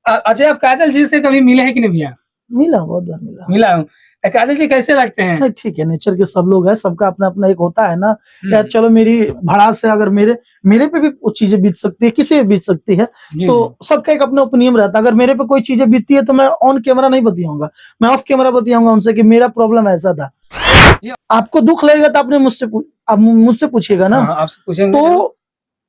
अच्छा, आप काजल जी से कभी मिले हैं कि नहीं भैया? मिला, बहुत बार मिला। मिला हूँ। काजल जी कैसे लगते हैं? नहीं ठीक है, नेचर के सब लोग हैं, सबका अपना-अपना एक होता है ना, यार हुँ। चलो मेरी भड़ास से अगर मेरे पे भी वो चीज़ें बीत सकती है, किसी पे बीत सकती है, जी, तो जी। सबका एक अपना ओपिनियन रहता है। अगर मेरे पे कोई चीज़ें बीतती है तो मैं ऑन कैमरा नहीं बतियाऊँगा, मैं ऑफ कैमरा बतियाऊँगा उनसे कि मेरा प्रॉब्लम ऐसा था। जी। आपको दुःख लगेगा तो आप मुझसे पूछिएगा ना, हाँ, आपसे पूछेंगे ज़रूर। तो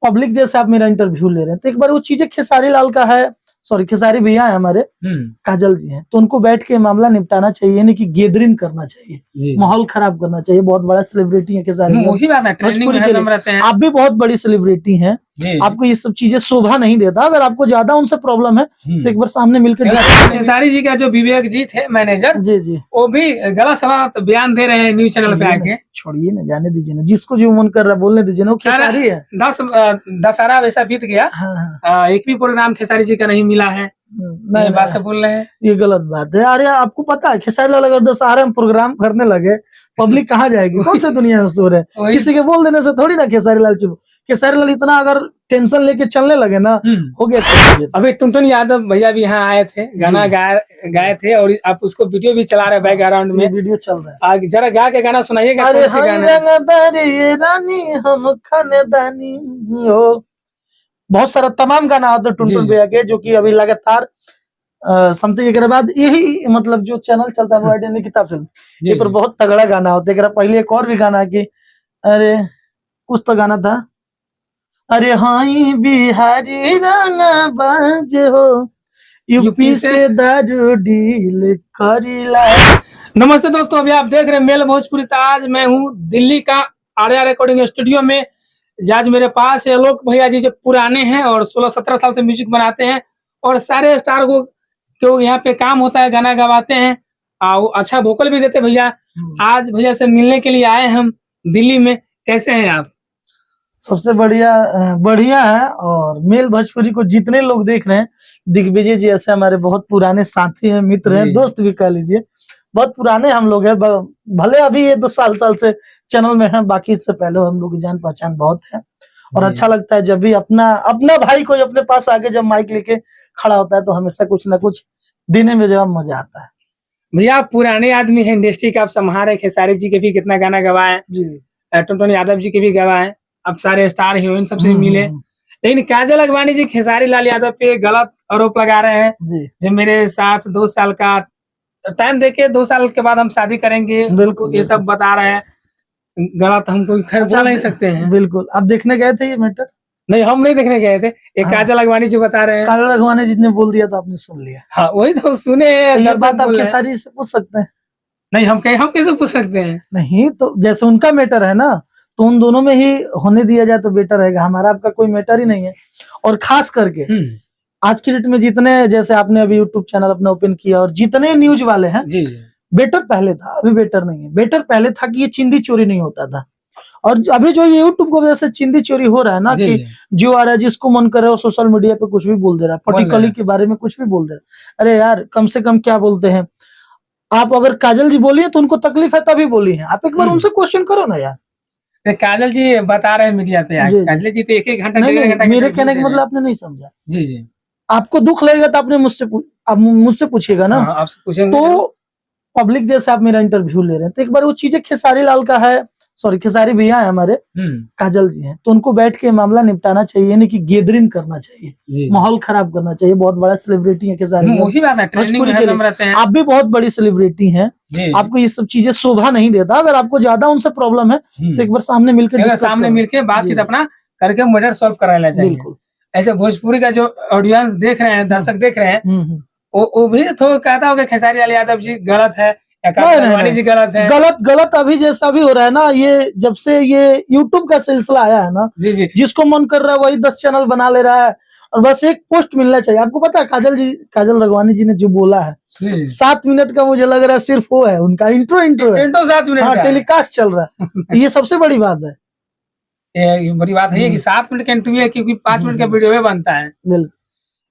पब्लिक जैसे आप मेरा इंटरव्यू ले रहे हैं, तो एक बार वो चीज़ें खेसारी लाल का है, सॉरी खेसारी भैया हैं हमारे, हुँ। काजल जी हैं, तो उनको बैठ के मामला निपटाना चाहिए, नहीं कि गैदरिंग करना चाहिए, जी, जी। माहौल खराब करना चाहिए। बहुत बड़ा सेलिब्रिटी है खेसारी लाल, वही बात है, ट्रेंडिंग में भोजपुरी के हरदम रहते लिए। हैं। आप भी बहुत बड़ी सेलिब्रिटी हैं, जी। आपको ये सब चीज़ें शोभा नहीं देता। अगर आपको ज़्यादा उनसे प्रॉब्लम है, तो एक बार सामने मिलकर डिस्कस करिए। खेसारी जी का जो विवेक जी थे मैनेजर, जी, जी। वो भी गलत-सलत बयान दे रहे हैं न्यूज़ चैनल पे आके। छोड़िए ना, जाने दीजिए ना, जिसको जो मन कर रहा है बोलने दीजिए ना, वो खेसारी है। दशहरा वैसा बीत गया। हाँ, हाँ। एक भी प्रोग्राम खेसारी जी का नहीं मिला है। ये बात सब बोल रहे हैं। ये गलत बात है। अरे आपको पता है खेसारी लाल अगर दशहरा में प्रोग्राम करने लगे, पब्लिक कहाँ जाएगी? कौन सी दुनिया में सो रहे हैं? किसी के बोल देने से थोड़ी ना खेसारी लाल चुप। खेसारी लाल इतना अगर टेंशन लेके चलने लगे ना, हो गया। अभी टुनटुन यादव भैया भी यहाँ आए थे, गाना गाए थे और आप उसको वीडियो भी चला रहे बैकग्राउंड में। वीडियो चल रहा है। जरा गा के गाना सुनाइएगा। अरे कौन सी गाना? रंगदारी रानी हम खानदानी हो। बहुत सारा तमाम गाना आता है टुनटुन भैया के, जो कि अभी लगातार समथिंग एक बाद यही मतलब जो चैनल चलता है मोबाइल निकिता फिल्म, ये पर बहुत तगड़ा गाना होता है। पहले एक और भी गाना है कि अरे कुछ तो गाना था, अरे हाई बिहारी रंगबाज हो, यूपी से दारू डील करीला। नमस्ते दोस्तों, अभी आप देख रहे हैं मेल भोजपुरी। आज मैं हूँ दिल्ली का आर्या रिकॉर्डिंग स्टूडियो में। आज मेरे पास है आलोक भैया जी, जो पुराने हैं और 16-17 साल से म्यूजिक बनाते हैं और सारे स्टार को यहाँ पे काम होता है, गाना गवाते हैं और अच्छा वोकल भी देते भैया। आज भैया से मिलने के लिए आए हम दिल्ली में। कैसे हैं आप? सबसे बढ़िया है। और मेल भोजपुरी को जितने लोग देख रहे हैं, दिग्विजय जी ऐसे हमारे बहुत पुराने साथी हैं, मित्र हैं, दोस्त भी कह लीजिए। बहुत पुराने हम लोग हैं, भले अभी ये 2 साल से चैनल में हैं, बाकी इससे पहले हम लोग की जान पहचान बहुत है। और अच्छा लगता है जब भी अपना भाई कोई अपने पास आके जब माइक लेके खड़ा होता है, तो हमेशा कुछ ना कुछ देने में जब मजा आता है। भैया आप पुराने आदमी हैं, इंडस्ट्री का आप संभाल रहे। खेसारी जी के भी कितना गाना गवाए, टुनटुन यादव जी के भी गवाए, अब सारे स्टार हीरोइन सबसे मिले। लेकिन काजल अगवानी जी खेसारी लाल यादव पे गलत आरोप लगा रहे हैं, जो मेरे साथ 2 साल का टाइम देके 2 साल के बाद हम शादी करेंगे, बिल्कुल ये सब बता रहे हैं। गलत हमको खैर बोल नहीं सकते हैं। बिल्कुल। आप देखने गए थे ये मैटर? नहीं, हम नहीं देखने गए थे। ये काजल अगवानी जी बता रहे हैं। काजल अगवानी जी ने बोल दिया तो आपने सुन लिया। हाँ, वही तो सुने। ये बात आप खेसारी से पूछ सकते हैं। नहीं, हम कैसे पूछ सकते हैं? नहीं, तो जैसे उनका मैटर है ना, तो उन दोनों में ही होने दिया जाए तो बेटर रहेगा। हमारा आपका कोई मैटर ही नहीं है। और खास करके आज की डेट में जितने, जैसे आपने अभी यूट्यूब चैनल अपना ओपन किया, और जितने न्यूज वाले हैं, बेटर पहले था, अभी बेटर नहीं है। बेटर पहले था कि ये चिंदी चोरी नहीं होता था। और अभी जो ये यूट्यूब की वजह से चिंदी चोरी हो रहा है ना, कि जो आ रहा है जिसको मन कर रहा है वो सोशल मीडिया पे कुछ भी बोल दे रहा है, पर्टिकुलरली के बारे में कुछ भी बोल दे रहा है। अरे यार, कम से कम क्या बोलते हैं आप, अगर काजल जी बोली है तो उनको तकलीफ है तभी बोली है। आप एक बार उनसे क्वेश्चन करो ना यार। काजल जी बता रहे हैं मीडिया पे, काजल जी तो 1-1 घंटा, 1.5 घंटा। मेरे कहने का मतलब आपने नहीं समझा। जी, जी। आपको दुःख लगेगा तो आप मुझसे पूछिएगा ना। हाँ, आपसे पूछेंगे। तो पब्लिक जैसे आप मेरा इंटरव्यू ले रहे हैं, तो एक बार वो चीजें खेसारी लाल का है, सॉरी खेसारी भैया है हमारे, काजल जी हैं, तो उनको बैठ के मामला निपटाना चाहिए, नहीं कि गैदरिंग करना चाहिए, माहौल खराब करना चाहिए। बहुत बड़ा सेलिब्रिटी है खेसारी लाल, वही बात है, ट्रेंडिंग में हरदम रहते हैं। आप भी बहुत बड़ी सेलिब्रिटी हैं, आपको ये सब चीजें शोभा नहीं देता। अगर आपको ज्यादा उनसे प्रॉब्लम है, तो एक बार सामने मिलकर बातचीत अपना करके मैटर सॉल्व कराना चाहिए। बिल्कुल। ऐसे भोजपुरी का जो ऑडियंस देख रहे हैं, दर्शक देख रहे हैं, वो भी तो कहता होगा खेसारी लाल यादव जी गलत है, जी गलत है। गलत अभी जैसा भी हो रहा है ना, ये जब से ये यूट्यूब का सिलसिला आया है ना, जिसको मन कर रहा है वही 10 चैनल बना ले रहा है, और बस एक पोस्ट मिलना चाहिए। आपको पता है काजल अगवानी जी ने जो बोला है, 7 मिनट का, मुझे लग रहा है सिर्फ वो है उनका इंट्रो है। 7 मिनट का टेलीकास्ट चल रहा है। ये सबसे बड़ी बात है। बड़ी बात है कि 7 मिनट का इंटरव्यू है, क्योंकि 5 मिनट का वीडियो बनता है।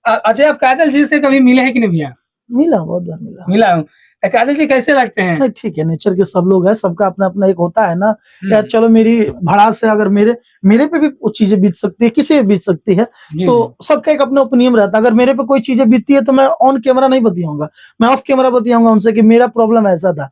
अच्छा, आप काजल जी से कभी मिले हैं कि नहीं भैया? मिला, बहुत बार मिला। मिला हूँ। तो काजल जी कैसे लगते हैं? नहीं ठीक है, नेचर के सब लोग हैं, सबका अपना अपना एक होता है ना यार। चलो मेरी भड़ास से अगर मेरे पे भी कुछ चीजें बीत सकती है, किसी पे बीत सकती है, तो सबका एक अपना ओपिनियन रहता है। अगर मेरे पे कोई चीजें बीतती है तो मैं ऑन कैमरा नहीं बतियाऊंगा, मैं ऑफ कैमरा बतियाऊंगा उनसे कि मेरा प्रॉब्लम ऐसा था।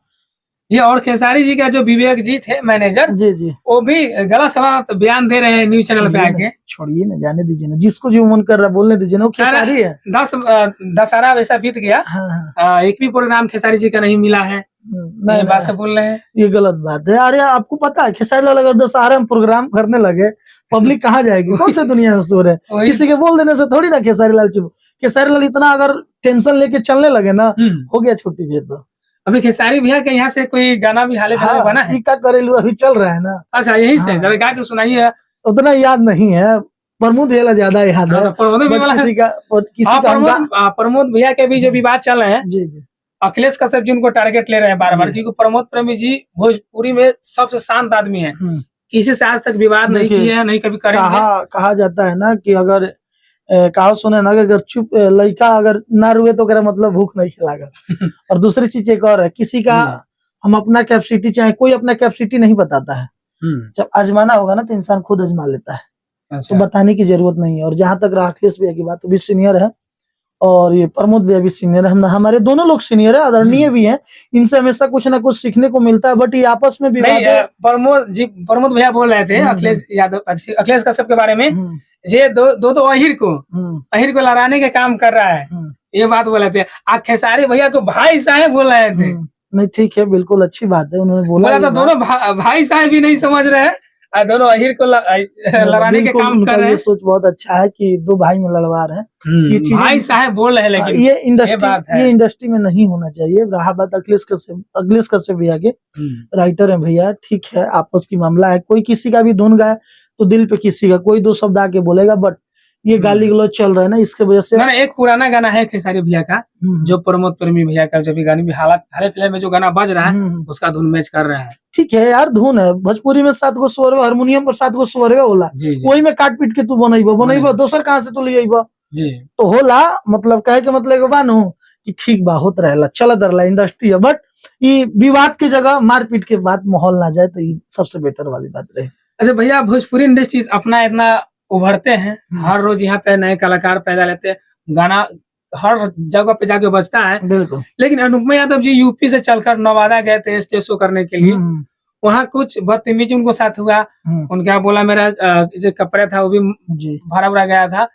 जी, और खेसारी जी का जो विवेक जी थे मैनेजर, जी जी, वो भी गलत सलत बयान दे रहे हैं न्यूज चैनल पे आके। छोड़िए ना, जाने दीजिए ना, जिसको जो मन कर रहा है बोलने दीजिए ना, वो खेसारी है। दशहरा वैसा बीत गया, हाँ, एक भी प्रोग्राम खेसारी जी का नहीं मिला है, ये बात से बोल रहे हैं। ये गलत बात है। अरे आपको पता है खेसारी लाल अगर दशहरा में प्रोग्राम करने लगे, पब्लिक कहाँ जाएगी? कौन सी दुनिया में सो रहे? किसी के बोल देने से थोड़ी ना खेसारी लाल चुप। खेसारी लाल इतना अगर टेंशन लेके चलने लगे ना, हो गया छुट्टी फिर तो। अभी खेसारी भैया के यहाँ से कोई गाना भी हाल फिलहाल बना है? का करेलू अभी चल रहा है ना। अच्छा, यही से जरा गा के सुनाइए। उतना याद नहीं है, प्रमोद भैया ज्यादा याद है। प्रमोद भैया के भी जो विवाद चल रहे हैं, जी जी, अखिलेश कश्यप जी उनको टारगेट ले रहे हैं बार बार, क्योंकि प्रमोद प्रेमी जी भोजपुरी में सबसे शांत आदमी है, किसी से आज तक विवाद नहीं किया है, नहीं कभी करेंगे। कहा जाता है ना कि अगर कहा सुने ना कि अगर चुप लड़का अगर ना रुए तो करे मतलब भूख नहीं खिलागा। और दूसरी चीज एक और है, किसी का हम अपना कैपेसिटी, चाहे कोई अपना कैपेसिटी नहीं बताता है, जब आजमाना होगा ना तो इंसान खुद आजमा लेता है। अच्छा। तो बताने की जरूरत नहीं है। और जहां तक रहा अखिलेश भैया की बात, तो भी सीनियर है और ये प्रमोद भैया भी सीनियर है, हमारे दोनों लोग सीनियर है, आदरणीय भी हैं, इनसे हमेशा कुछ ना कुछ सीखने को मिलता है। बट ये आपस में भी प्रमोद भैया बोल रहे थे अखिलेश यादव, अखिलेश कश्यप के बारे में, ये दो अहिर को लड़ाने के काम कर रहा है, ये बात बोल रहे थे। आप खेसारी भैया को भाई साहब बोल रहे थे। नहीं ठीक है, बिल्कुल अच्छी बात है, उन्होंने बोला तो दोनों भाई साहब भी नहीं समझ रहे हैं, दोनों अहिर को लड़ाने के काम कर रहे हैं। सोच बहुत अच्छा है कि दो भाई में लड़वा रहे हैं, ये चीज भाई साहब बोल रहे हैं, लेकिन ये इंडस्ट्री में नहीं होना चाहिए। रहा बात अखिलेश कश्यप भैया के, राइटर है भैया, ठीक है, आपस की मामला है, कोई किसी का भी धुन गाए तो दिल पे किसी का कोई दो शब्द आके बोलेगा। बट ये गाली गलौज चल रहा है ना, इसके वजह से। एक पुराना गाना है खेसारी भैया का, जो प्रमोद प्रेमी भैया का, जो भी गाने भी हाल फिलहाल में जो गाना बज रहा है, उसका धुन मैच कर रहा है। ठीक है यार, धुन है, भोजपुरी में 7 गो स्वर, हारमोनियम पर 7 गो स्वर होला, वही में काट पीट के तू बनैबो दोसर कहाँ से तू लियबो? तो होला, मतलब कहे के मतलब बानो कि ठीक बा, होत रहेला, चलत रहेला, इंडस्ट्री है। बट ये विवाद की जगह मारपीट के बाद माहौल ना जाए, तो ये सबसे बेटर वाली बात रहे। अच्छा भैया, भोजपुरी इंडस्ट्री अपना इतना उभरते हैं, हर रोज यहाँ पे नए कलाकार पैदा लेते हैं, गाना हर जगह पे जाके बजता है। बिल्कुल। लेकिन अनुपमा यादव जी यूपी से चलकर नवादा गए थे स्टेज शो करने के लिए, वहाँ कुछ बदतमीजी उनको साथ हुआ, उनका बोला मेरा जो कपड़ा था वो भी भरा भरा गया था,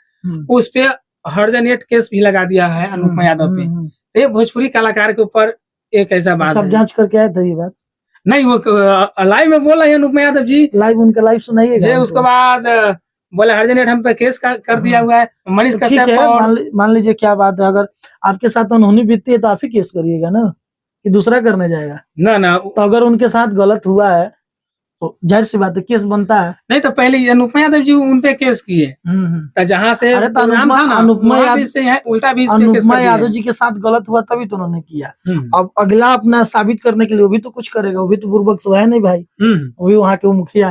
उस पे हर्जनेट केस भी लगा दिया है अनुपमा यादव पे। तो ये भोजपुरी कलाकार के ऊपर एक ऐसा बात सब जांच करके आए थे ये बात? नहीं, वो लाइव में बोला है अनुपमा यादव जी, लाइव उनका लाइव सुनाइएगा। उसके बाद बोले हर्जनेट हम पे केस कर दिया हुआ है, मनीष कश्यप। मान लीजिए क्या बात है, अगर आपके साथ अनहोनी बीतती है तो आप ही केस करिएगा ना, कि दूसरा करने जाएगा? ना, तो अगर उनके साथ गलत हुआ है तो जाहिर सी बात है केस बनता है। नहीं तो पहले अनुपमा यादव जी उन पे केस किए, तो जहाँ से अनुपमा यादव जी के साथ गलत हुआ तभी तो उन्होंने किया। अब अगला अपना साबित करने के लिए वो भी तो कुछ करेगा, वो भी तो बुर्बक तो है नहीं भाई, वो भी वहाँ के मुखिया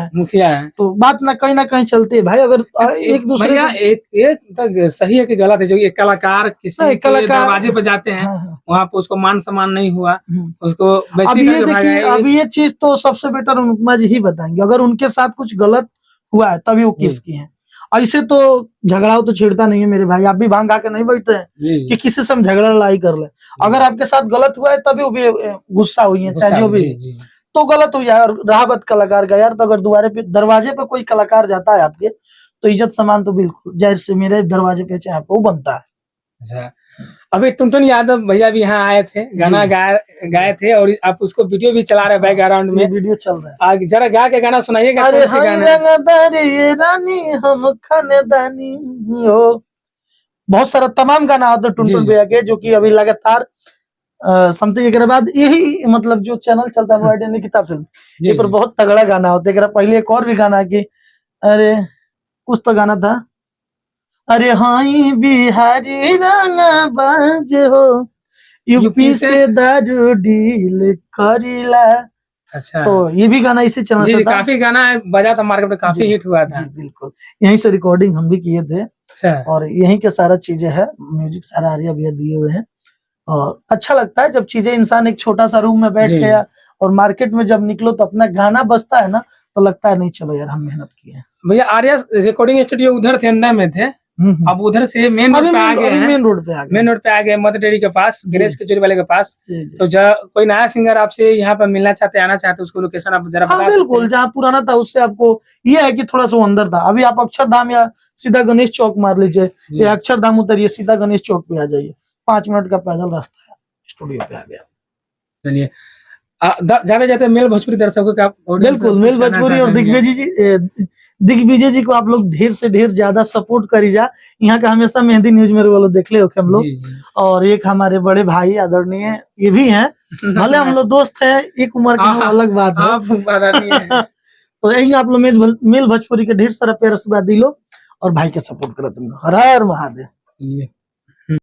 है, तो बात ना कहीं चलती है भाई। अगर एक दूसरे एक सही है कि गलत है, जो एक कलाकार किसी दरवाजे पे जाते हैं, वहाँ पे उसको मान सम्मान नहीं हुआ, उसको अब ये चीज तो सबसे बेटर अनुपमा जी ही बताएंगे। अगर उनके साथ कुछ गलत हुआ है तभी वो केस किए हैं, ऐसे तो झगड़ा तो छिड़ता नहीं है मेरे भाई। आप भी भांग खा के नहीं बैठते हैं कि किसी से हम झगड़ा लड़ाई कर ले। अगर आपके साथ गलत हुआ है तभी वो भी गुस्सा हुई है, चाहे जो भी, तो गलत हो जाए। और रहा बात कलाकार का यार, तो अगर दरवाजे पे कोई कलाकार जाता है आपके, तो इज्जत सम्मान तो बिल्कुल जाहिर से मेरे दरवाजे पे चाहे आपको बनता है। अच्छा, अभी टुनटुन यादव भैया भी यहाँ आए थे, गाना गाए थे, और आप उसको वीडियो भी चला रहे हैं बैकग्राउंड में, वीडियो चल रहा है। जरा गा के गाना सुनाइएगा। अरे रानी हम खानदानी हो, बहुत सारा तमाम गाना आता है टुनटुन भैया के, जो कि अभी लगातार समथिंग के बाद यही मतलब जो चैनल चलता है निकिता फिल्म, ये पर बहुत तगड़ा गाना होता है। पहले एक और भी गाना की, अरे कुछ तो गाना था, अरे हाई बिहारी बाज हो, यूपी से दारू डील करीला। अच्छा, तो ये भी गाना इसी चैनल से था, काफी गाना बजा था मार्केट में, काफी हिट हुआ था। बिल्कुल, यहीं से रिकॉर्डिंग हम भी किए थे। अच्छा। और यहीं के सारा चीजें है, म्यूजिक सारा आर्या भैया दिए हुए हैं, और अच्छा लगता है जब चीजें इंसान एक छोटा सा रूम में बैठ जी। गया और मार्केट में जब निकलो तो अपना गाना बजता है ना, तो लगता है नहीं चलो यार हम मेहनत किए हैं। भैया आर्या रिकॉर्डिंग स्टूडियो उधर थे, अंदर में थे, अब उधर से मेन रोड अभी पे आ गए हैं। मेन रोड पे आ गए। मेन रोड पे आ गए, मदर डेयरी के पास, गणेश कचौरी वाले के पास। जी, जी। तो कोई नया सिंगर आपसे यहाँ पर मिलना चाहते, आना चाहते, उसको लोकेशन आप जरा हाँ बता सकते बिल्कुल, हैं? जहाँ पुराना था उससे आपको ये है कि थोड़ा सा वो अंदर था। अभी आप अक्षरधाम या सीधा गणेश चौक मार लीजिए, जी। या अक्षरधाम उतरिए सीधा गणेश चौक पे आ जाइए, 5 मिनट का पैदल रास्ता है, स्टूडियो पे आ गया। चलिए, जाते जाते मेल भोजपुरी दर्शकों का audience बिल्कुल, को मेल कुछ कहना भोजपुरी और चाहते हैं? दिग्विजय जी को आप लोग ढेर से ढेर ज्यादा सपोर्ट करी जा। यहाँ का हमेशा मेहंदी न्यूज मेरे वालों देख ले हम लोग। जी, जी। और एक हमारे बड़े भाई आदरणीय ये भी हैं, भले हम लोग दोस्त हैं, एक उम्र के हैं, अलग बात है। आप बता नहीं है। तो यही आप लोग मेल भोजपुरी के ढेर सारा प्यार आशीर्वाद दिलो और भाई के सपोर्ट करत रहो। हर हर महादेव। चलिए।